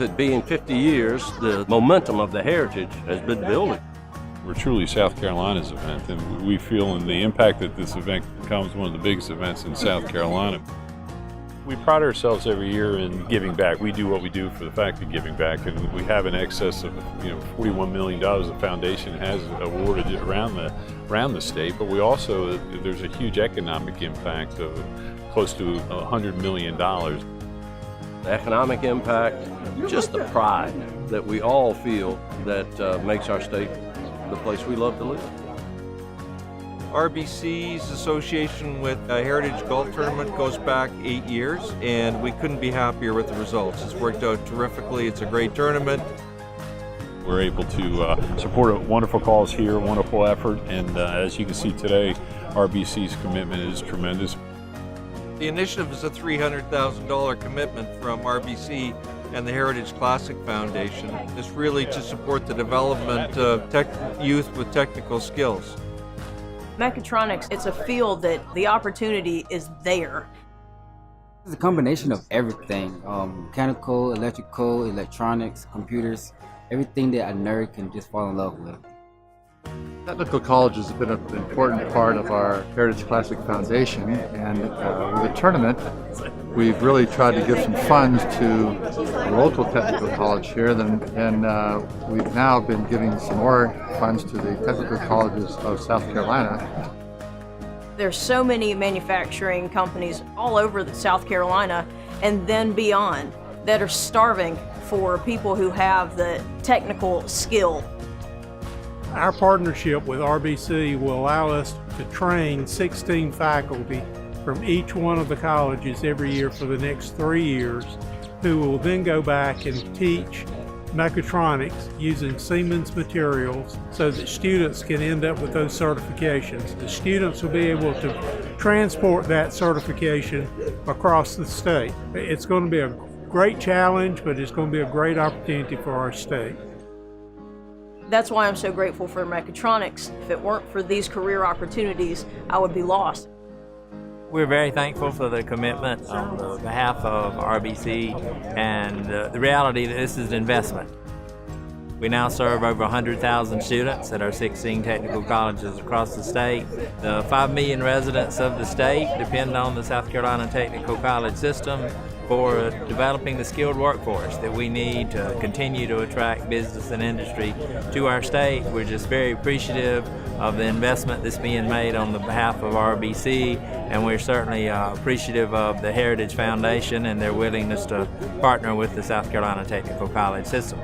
it being 50 years, the momentum of the heritage has been building. We're truly South Carolina's event, and we feel in the impact that this event becomes one of the biggest events in South Carolina. We pride ourselves every year in giving back. We do what we do for the fact of giving back, and we have in excess of $41 million the foundation has awarded around the state. But we also, there's a huge economic impact of close to $100 million. The economic impact, just the pride that we all feel that makes our state the place we love to live. RBC's association with Heritage Golf Tournament goes back 8 years, and we couldn't be happier with the results. It's worked out terrifically. It's a great tournament. We're able to support a wonderful cause here, wonderful effort, and as you can see today, RBC's commitment is tremendous. The initiative is a $300,000 commitment from RBC and the Heritage Classic Foundation. It's really to support the development of youth with technical skills. Mechatronics, it's a field that the opportunity is there. It's a combination of everything, mechanical, electrical, electronics, computers, everything that a nerd can just fall in love with. Technical colleges have been an important part of our Heritage Classic Foundation, and with the tournament, we've really tried to give some funds to the local technical college here, and we've now been giving some more funds to the technical colleges of South Carolina. There's so many manufacturing companies all over South Carolina and then beyond that are starving for people who have the technical skill. Our partnership with RBC will allow us to train 16 faculty from each one of the colleges every year for the next 3 years, who will then go back and teach mechatronics using Siemens materials so that students can end up with those certifications. The students will be able to transport that certification across the state. It's going to be a great challenge, but it's going to be a great opportunity for our state. That's why I'm so grateful for mechatronics. If it weren't for these career opportunities, I would be lost. We're very thankful for the commitment on the behalf of RBC and the reality that this is an investment. We now serve over 100,000 students at our 16 technical colleges across the state. The 5 million residents of the state depend on the South Carolina Technical College system for developing the skilled workforce that we need to continue to attract business and industry to our state. We're just very appreciative of the investment that's being made on the behalf of RBC, and we're certainly appreciative of the Heritage Foundation and their willingness to partner with the South Carolina Technical College system.